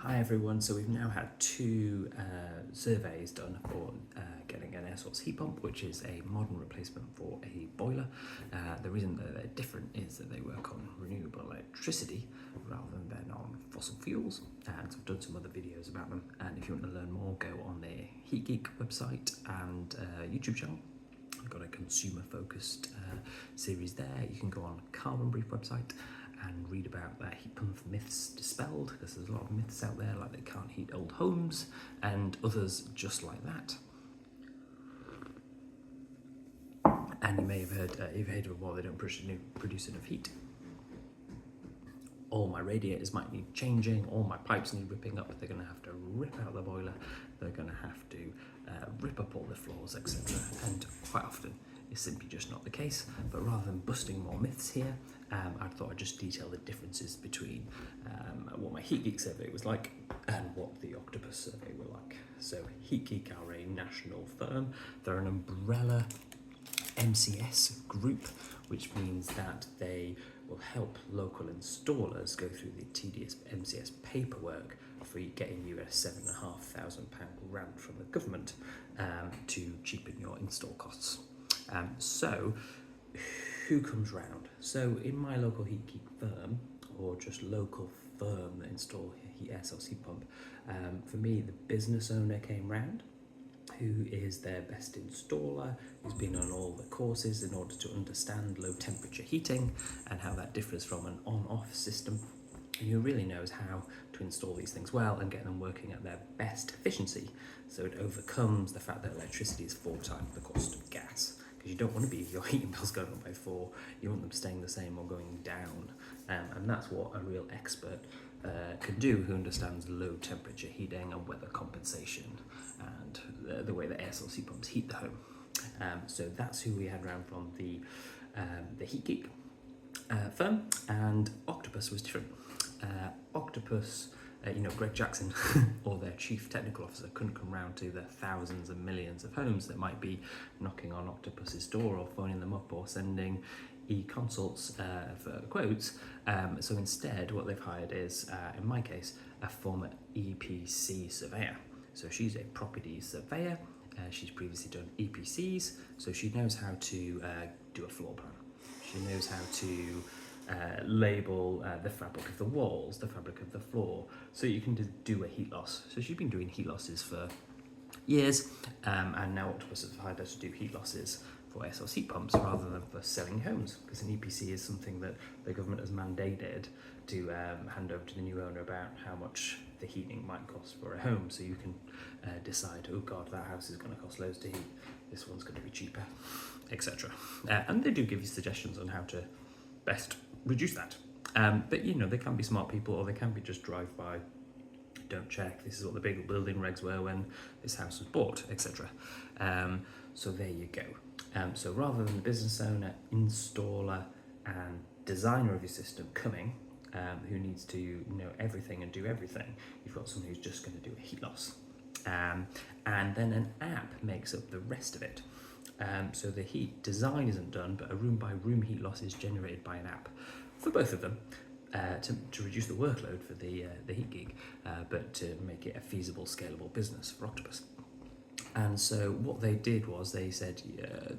Hi everyone, so we've now had two surveys done for getting an air source heat pump, which is a modern replacement for a boiler. The reason that they're different is that they work on renewable electricity rather than on fossil fuels, and so I've done some other videos about them, and if you want to learn more, go on the Geek website and YouTube channel. I've got a consumer focused series there. You can go on Carbon Brief website and read about heat pump myths dispelled, because there's a lot of myths out there, like they can't heat old homes and others just like that. And you may have heard of, well, they don't produce enough heat. All my radiators might need changing, all my pipes need ripping up, they're going to have to rip out the boiler, they're going to have to rip up all the floors, etc. And quite often it's simply just not the case. But rather than busting more myths here, I thought I'd just detail the differences between what my Geek survey was like and what the Octopus survey were like. So Geek are a national firm, they're an umbrella MCS group, which means that they will help local installers go through the tedious MCS paperwork for getting you a £7,500 grant from the government to cheapen your install costs. So who comes round? So in my local Geek firm, or just local firm that install air source heat pump, for me the business owner came round, who is their best installer, who's been on all the courses in order to understand low temperature heating and how that differs from an on-off system, and who really knows how to install these things well and get them working at their best efficiency, so it overcomes the fact that electricity is 4 times the cost of gas. Because you don't want to be, your heating bills going up by 4, you want them staying the same or going down, and that's what a real expert can do, who understands low temperature heating and weather compensation and the way that air source heat pumps heat the home. So that's who we had around from the Geek firm, and Octopus was different. Octopus, Greg Jackson, or their chief technical officer, couldn't come round to the thousands and millions of homes that might be knocking on Octopus's door or phoning them up or sending e-consults for quotes. So instead, what they've hired is, in my case, a former EPC surveyor. So she's a property surveyor. She's previously done EPCs, so she knows how to do a floor plan. She knows how to label the fabric of the walls, the fabric of the floor, so you can do a heat loss. So she's been doing heat losses for years, and now Octopus has hired her to do heat losses for air source heat pumps rather than for selling homes, because an EPC is something that the government has mandated to hand over to the new owner about how much the heating might cost for a home, so you can decide, oh god, that house is going to cost loads to heat, this one's going to be cheaper, etc. And they do give you suggestions on how to best reduce that. But they can be smart people, or they can be just drive by, don't check, this is what the big building regs were when this house was bought, etc. So there you go. So rather than the business owner, installer and designer of your system coming, who needs to know everything and do everything, you've got someone who's just going to do a heat loss. And then an app makes up the rest of it. So the heat design isn't done, but a room by room heat loss is generated by an app for both of them, to reduce the workload for the Geek, but to make it a feasible, scalable business for Octopus. And so what they did was they said,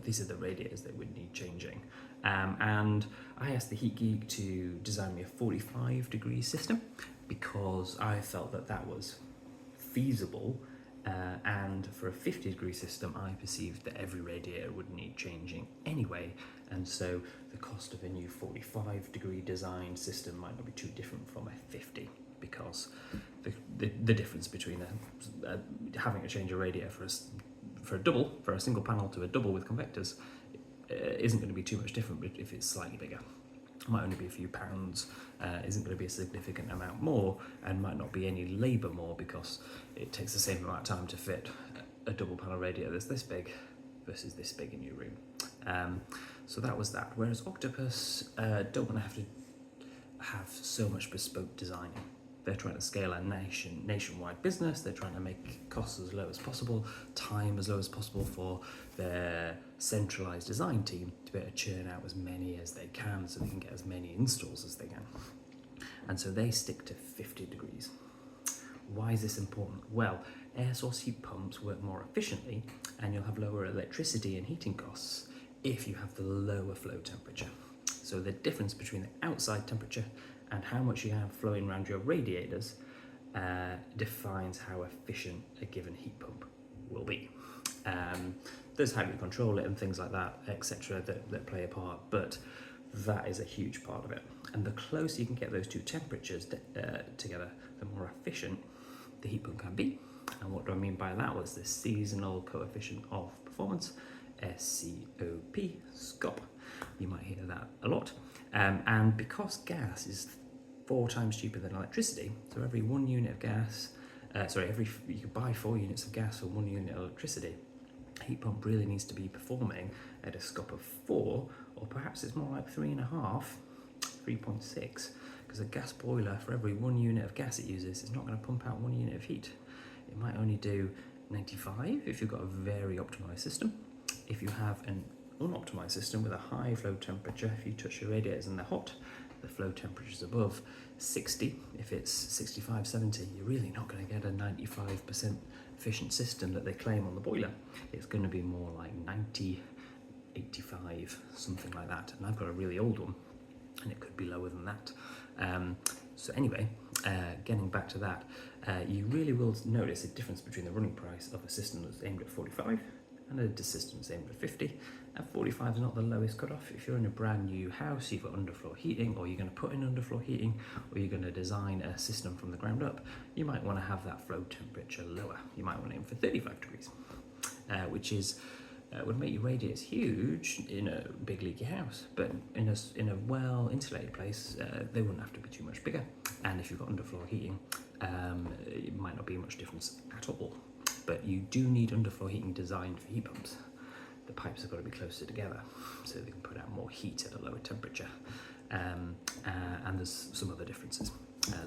these are the radiators that would need changing. And I asked the Geek to design me a 45-degree system, because I felt that was feasible. And for a 50-degree system, I perceived that every radiator would need changing anyway, and so the cost of a new 45-degree design system might not be too different from a 50, because the difference between having to change a radiator for a single panel to a double with convectors isn't going to be too much different if it's slightly bigger. It might only be a few pounds, isn't going to be a significant amount more, and might not be any labour more, because it takes the same amount of time to fit a double panel radiator that's this big versus this big in your room. So that was that. Whereas Octopus don't want to have so much bespoke designing. They're trying to scale a nationwide business. They're trying to make costs as low as possible, time as low as possible for their centralised design team to be able to churn out as many as they can, so they can get as many installs as they can. And so they stick to 50 degrees. Why is this important? Well, air source heat pumps work more efficiently and you'll have lower electricity and heating costs if you have the lower flow temperature. So the difference between the outside temperature and how much you have flowing around your radiators defines how efficient a given heat pump will be. There's how you control it and things like that, etc., that play a part, but that is a huge part of it. And the closer you can get those two temperatures together, the more efficient the heat pump can be. And what do I mean by that? Was the seasonal coefficient of performance, SCOP, SCOP. You might hear that a lot. And because gas is 4 times cheaper than electricity, so every 1 unit of gas, you could buy 4 units of gas for 1 unit of electricity. A heat pump really needs to be performing at a SCOP of 4, or perhaps it's more like 3.5, 3.6, because a gas boiler, for every 1 unit of gas it uses, is not going to pump out 1 unit of heat. It might only do 95 if you've got a very optimized system. If you have an unoptimized system with a high flow temperature, if you touch your radiators and they're hot, the flow temperature is above 60. If it's 65, 70, you're really not going to get a 95% efficient system that they claim on the boiler. It's going to be more like 90, 85, something like that. And I've got a really old one, and it could be lower than that. So anyway, getting back to that, you really will notice a difference between the running price of a system that's aimed at 45 and a system that's aimed at 50. And 45 is not the lowest cutoff. If you're in a brand new house, you've got underfloor heating, or you're going to put in underfloor heating, or you're going to design a system from the ground up, you might want to have that flow temperature lower. You might want to aim for 35 degrees, which is would make your radiators huge in a big leaky house, but in a well insulated place, they wouldn't have to be too much bigger. And if you've got underfloor heating, it might not be much difference at all. But you do need underfloor heating designed for heat pumps. The pipes have got to be closer together so they can put out more heat at a lower temperature. And there's some other differences.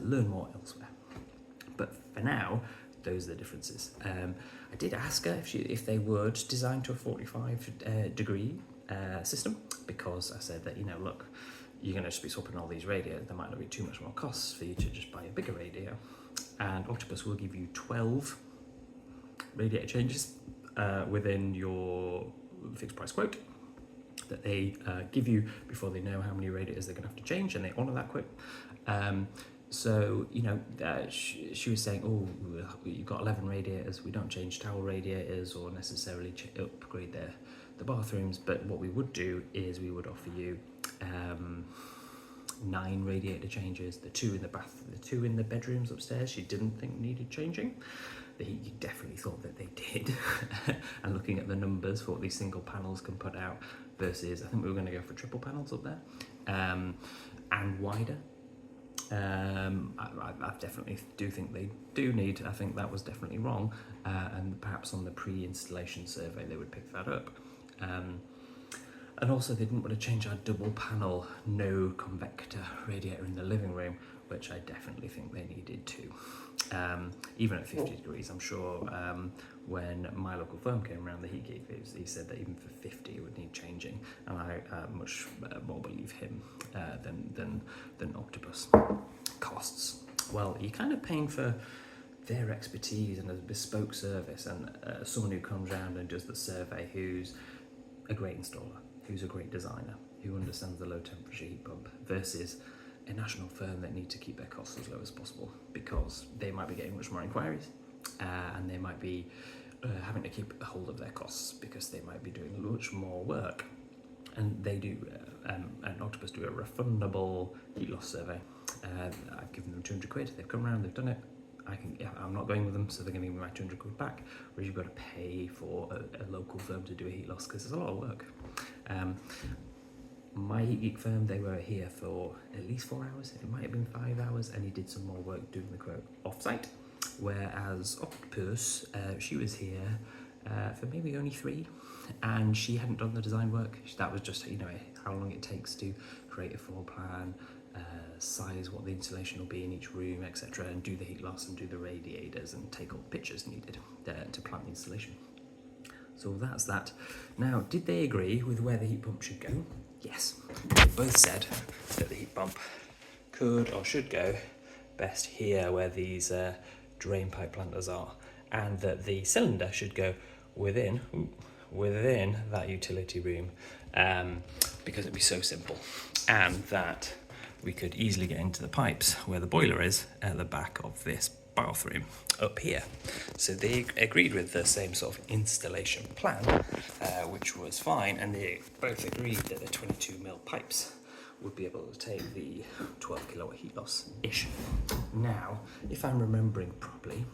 Learn more elsewhere. But for now, those are the differences. I did ask her if they would design to a 45 degree system, because I said that, look, you're going to just be swapping all these radiators. There might not be too much more costs for you to just buy a bigger radiator. And Octopus will give you 12 radiator changes within your fixed price quote that they give you before they know how many radiators they're going to have to change, and they honour that quote. So, she was saying, you've got 11 radiators, we don't change towel radiators or necessarily upgrade the bathrooms, but what we would do is we would offer you 9 radiator changes, the 2 in the bedrooms upstairs she didn't think needed changing. He definitely thought that they did. And looking at the numbers for what these single panels can put out versus, I think we were going to go for triple panels up there, and wider. I definitely do think they do need, I think that was definitely wrong, and perhaps on the pre-installation survey they would pick that up. And also they didn't want to change our double panel no convector radiator in the living room, which I definitely think they needed to. Even at 50 degrees, I'm sure when my local firm came around, the Heat Geek, he said that even for 50 it would need changing, and I much more believe him than Octopus. Costs. Well, you're kind of paying for their expertise and a bespoke service, and someone who comes around and does the survey who's a great installer, who's a great designer, who understands the low temperature heat pump, versus a national firm that need to keep their costs as low as possible because they might be getting much more inquiries, and they might be having to keep a hold of their costs because they might be doing much more work. And they do, and Octopus do a refundable heat loss survey. I've given them 200 quid, they've come around, they've done it. I'm not going with them, so they're going to give me my 200 quid back, whereas you've got to pay for a local firm to do a heat loss because there's a lot of work. My Heat Geek firm, they were here for at least 4 hours, it might have been 5 hours, and he did some more work doing the quote off-site, whereas Octopus, she was here for maybe only 3, and she hadn't done the design work. That was just, how long it takes to create a floor plan, size what the insulation will be in each room, etc., and do the heat loss and do the radiators and take all the pictures needed to plan the installation. So that's that. Now, did they agree with where the heat pump should go? Yes. They both said that the heat pump could or should go best here where these drain pipe planters are, and that the cylinder should go within that utility room, because it'd be so simple, and that we could easily get into the pipes where the boiler is at the back of this bathroom up here. So they agreed with the same sort of installation plan, which was fine, and they both agreed that the 22mm pipes would be able to take the 12 kilowatt heat loss-ish. Now, if I'm remembering properly,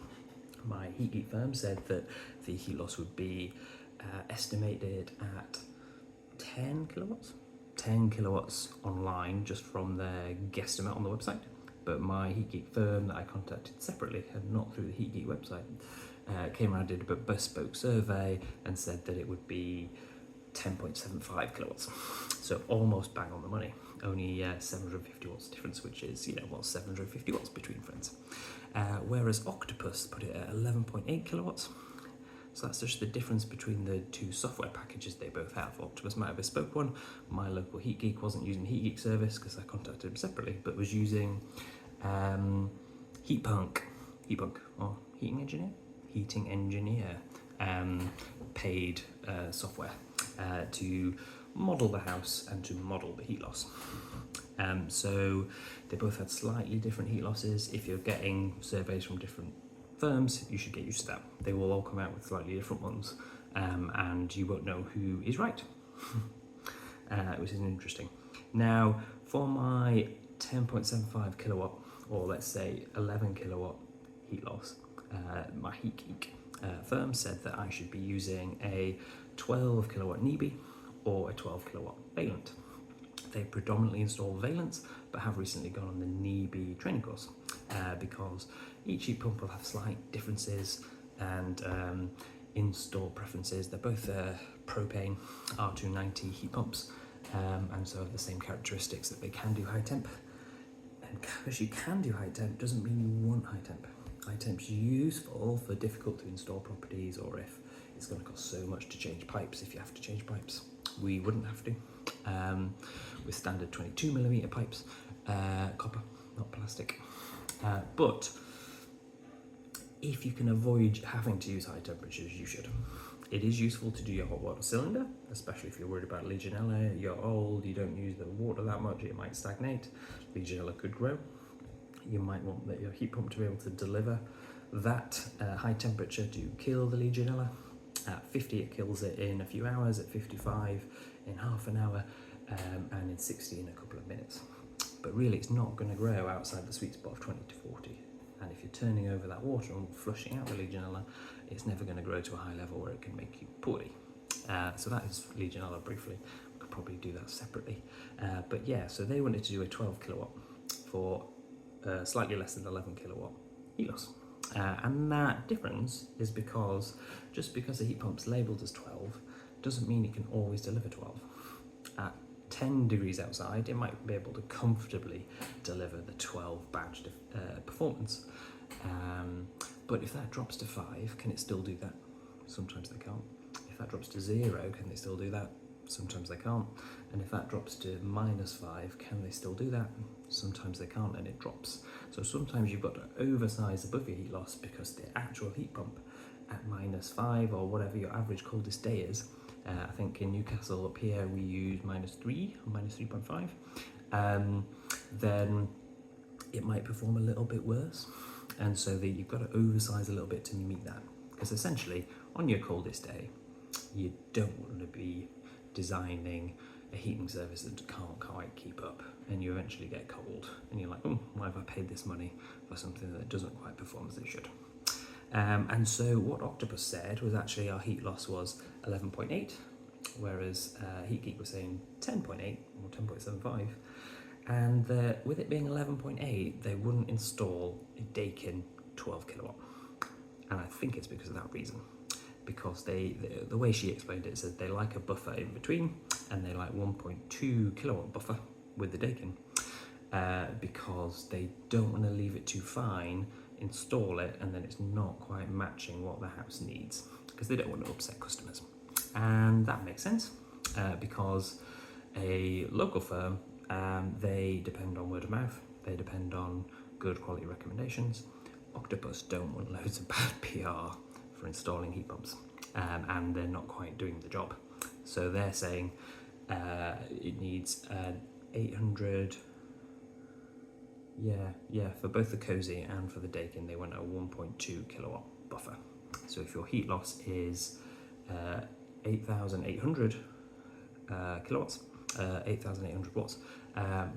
my heat geek firm said that the heat loss would be estimated at 10 kilowatts. 10 kilowatts online, just from their guesstimate on the website. But my heat geek firm that I contacted separately, and not through the heat geek website, came around, did a bespoke survey and said that it would be 10.75 kilowatts. So almost bang on the money. Only 750 watts difference, which is, 750 watts between friends. Whereas Octopus put it at 11.8 kilowatts. So that's just the difference between the two software packages they both have. Octopus might have a bespoke one. My local heat geek wasn't using Heat Geek service because I contacted him separately, but was using Heat Punk, or Heating Engineer, paid software to model the house and to model the heat loss. So they both had slightly different heat losses. If you're getting surveys from different firms, you should get used to that. They will all come out with slightly different ones, and you won't know who is right, which is interesting. Now, for my 10.75 kilowatt, or let's say 11 kilowatt heat loss, my Heat Geek firm said that I should be using a 12 kilowatt NEBI or a 12 kilowatt Valent. They predominantly install Valents, but have recently gone on the NEBI training course, because each heat pump will have slight differences and install preferences. They're both propane R290 heat pumps, and so have the same characteristics, that they can do high temp. And because you can do high temp doesn't mean you want high temp. High temp's useful for difficult to install properties, or if it's going to cost so much to change pipes, if you have to change pipes. We wouldn't have to, with standard 22mm pipes, copper, not plastic. But if you can avoid having to use high temperatures, you should. It is useful to do your hot water cylinder, especially if you're worried about Legionella, you're old, you don't use the water that much, it might stagnate, Legionella could grow. You might want your heat pump to be able to deliver that high temperature to kill the Legionella. At 50 it kills it in a few hours, at 55 in half an hour, and in 60 in a couple of minutes. But really it's not going to grow outside the sweet spot of 20 to 40. And if you're turning over that water and flushing out the Legionella, it's never going to grow to a high level where it can make you poorly. So that is Legionella briefly. We could probably do that separately. But yeah, so they wanted to do a 12 kilowatt for slightly less than 11 kilowatt heat loss. And that difference is because just because a heat pump's labelled as 12 doesn't mean it can always deliver 12. At 10 degrees outside, it might be able to comfortably deliver the 12 badged performance. But if that drops to 5, can it still do that? Sometimes they can't. If that drops to 0, can they still do that? Sometimes they can't. And if that drops to -5, can they still do that? Sometimes they can't, and it drops. So sometimes you've got to oversize above your heat loss because the actual heat pump at -5 or whatever your average coldest day is, I think in Newcastle up here we use -3 or -3.5, then it might perform a little bit worse. And so you've got to oversize a little bit to meet that. Because essentially, on your coldest day, you don't want to be designing a heating service that can't quite keep up, and you eventually get cold and you're like, oh, why have I paid this money for something that doesn't quite perform as it should? And so what Octopus said was actually our heat loss was 11.8, whereas Heat Geek was saying 10.8 or 10.75, and with it being 11.8 they wouldn't install a Dakin 12 kilowatt, and I think it's because of that reason. Because the way she explained it said they like a buffer in between, and they like 1.2 kilowatt buffer with the Dakin, because they don't want to leave it too fine, install it, and then it's not quite matching what the house needs, because they don't want to upset customers. And that makes sense, because a local firm, they depend on word of mouth, they depend on good quality recommendations. Octopus don't want loads of bad PR for installing heat pumps, and they're not quite doing the job. So they're saying it needs an 800. For both the Cozy and for the Dakin, they want a 1.2 kilowatt buffer. So if your heat loss is 8,800 kilowatts, 8,800 watts,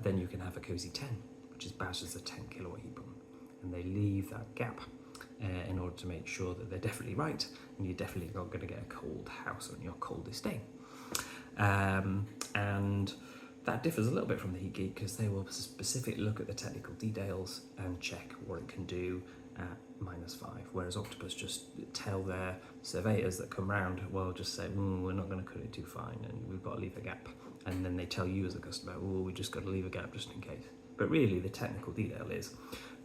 then you can have a Cozy 10, which is badged as a 10 kilowatt heat pump. And they leave that gap in order to make sure that they're definitely right, and you're definitely not going to get a cold house on your coldest day. And that differs a little bit from the Heat Geek, because they will specifically look at the technical details and check what it can do at -5, whereas Octopus just tell their surveyors that come round, well, just say, we're not going to cut it too fine and we've got to leave a gap. And then they tell you as a customer, we just got to leave a gap just in case. But really the technical detail is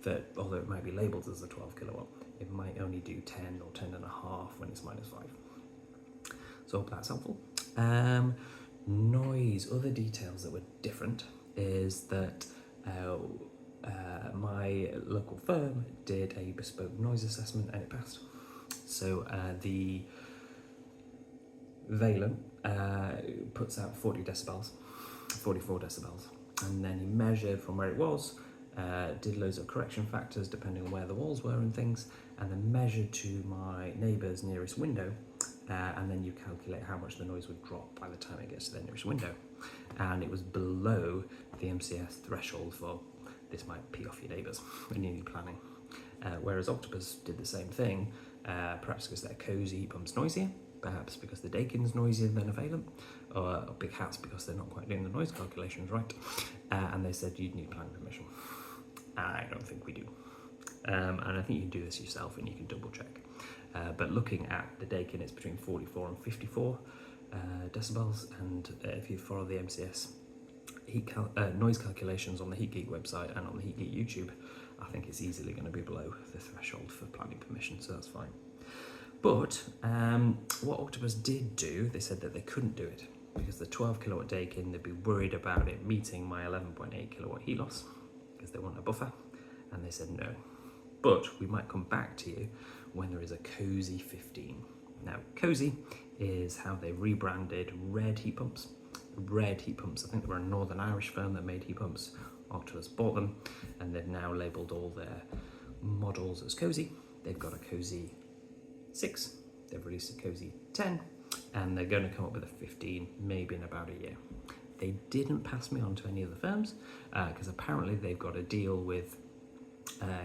that although it might be labelled as a 12 kilowatt, it might only do 10 or 10.5 when it's -5. So I hope that's helpful. Noise, other details that were different is that my local firm did a bespoke noise assessment and it passed. So the Valen puts out 40 decibels, 44 decibels, and then he measured from where it was, did loads of correction factors depending on where the walls were and things, and then measured to my neighbour's nearest window, and then you calculate how much the noise would drop by the time it gets to their nearest window. And it was below the MCS threshold for this might pee off your neighbours when you need planning. Whereas Octopus did the same thing, perhaps because their Cozy heat pump's noisier, perhaps because the Dakin's noisier than a Valen, or Big Hat's because they're not quite doing the noise calculations right, and they said you'd need planning permission. I don't think we do. And I think you can do this yourself and you can double check. But looking at the Dakin, it's between 44 and 54 decibels, and if you follow the MCS noise calculations on the Heat Geek website and on the Heat Geek YouTube, I think it's easily going to be below the threshold for planning permission, so that's fine. But what Octopus did do, they said that they couldn't do it because the 12 kilowatt Dakin, they'd be worried about it meeting my 11.8 kilowatt heat loss because they want a buffer, and they said no. But we might come back to you when there is a Cozy 15. Now, Cozy is how they rebranded Red heat pumps. Red heat pumps, I think they were a Northern Irish firm that made heat pumps. Octopus bought them, and they've now labelled all their models as Cozy. They've got a Cozy 6, they've released a Cozy 10, and they're going to come up with a 15 maybe in about a year. They didn't pass me on to any of the firms because apparently they've got a deal with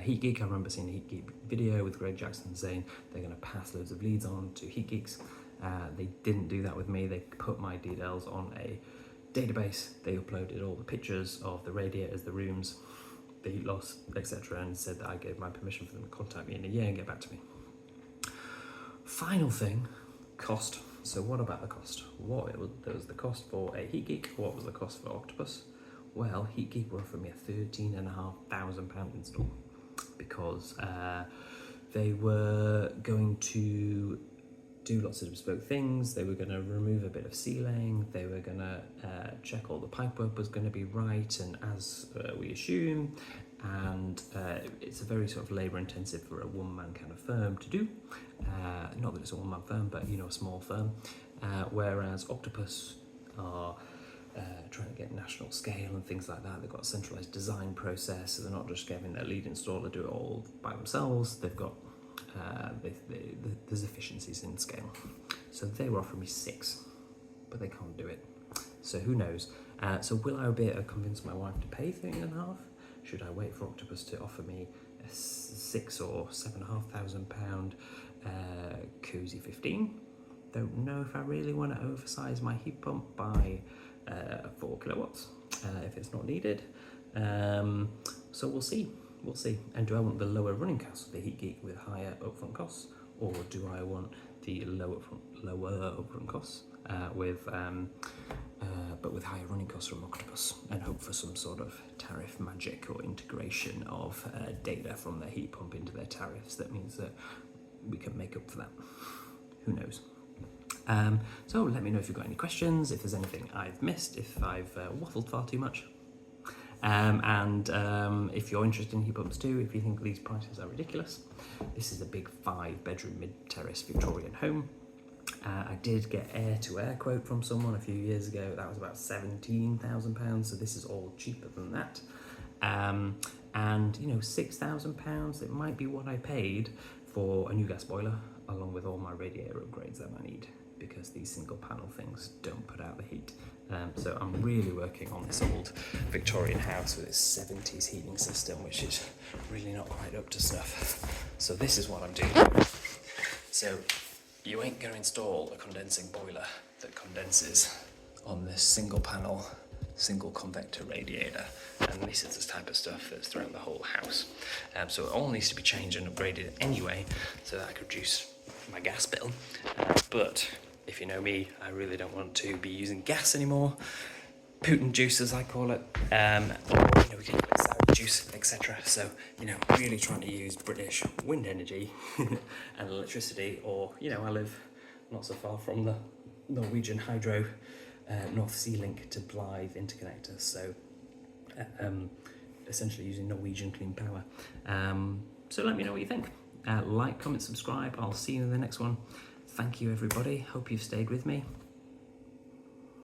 Heat Geek. I remember seeing a Heat Geek video with Greg Jackson saying they're going to pass loads of leads on to Heat Geeks. They didn't do that with me. They put my details on a database. They uploaded all the pictures of the radiators, the rooms, the heat loss, etc., and said that I gave my permission for them to contact me in a year and get back to me. Final thing, cost. So what about the cost? There was the cost for a Heat Geek. What was the cost for Octopus? Well, Heat Geek were offering me a £13,500 install because they were going to do lots of bespoke things. They were going to remove a bit of ceiling. They were going to check all the pipework was going to be right, and as we assume, and it's a very sort of labour intensive for a one-man kind of firm to do. Not that it's a one-man firm, but a small firm. Whereas Octopus are trying to get national scale and things like that. They've got a centralised design process, so they're not just having their lead installer do it all by themselves. They've got there's efficiencies in scale. So they were offering me 6, but they can't do it. So who knows? So will I be able to convince my wife to pay 13.5? Should I wait for Octopus to offer me a £6,000 or £7,500 Cozy 15? Don't know if I really want to oversize my heat pump by 4 kilowatts if it's not needed. So we'll see. And do I want the lower running costs of the Heat Geek with higher upfront costs, or do I want the lower upfront costs but with higher running costs from Octopus, and hope for some sort of tariff magic or integration of data from their heat pump into their tariffs that means that we can make up for that? Who knows? So let me know if you've got any questions, if there's anything I've missed, if I've waffled far too much. If you're interested in heat pumps too, if you think these prices are ridiculous, this is a big 5-bedroom mid-terrace Victorian home. I did get air-to-air quote from someone a few years ago. That was about £17,000, so this is all cheaper than that. And you know, £6,000, it might be what I paid for a new gas boiler, along with all my radiator upgrades that I need, because these single panel things don't put out the heat. So I'm really working on this old Victorian house with its 70s heating system, which is really not quite up to snuff. So this is what I'm doing. So you ain't going to install a condensing boiler that condenses on this single panel, single convector radiator, and this is the type of stuff that's throughout the whole house. So it all needs to be changed and upgraded anyway, so that I could reduce my gas bill. But if you know me, I really don't want to be using gas anymore. Putin juice, as I call it, or you know, we can use sour juice, etc. So you know, really trying to use British wind energy and electricity, or you know, I live not so far from the Norwegian hydro North Sea link to Blythe interconnector. So essentially using Norwegian clean power. So let me know what you think. Like, comment, subscribe. I'll see you in the next one. Thank you, everybody. Hope you've stayed with me.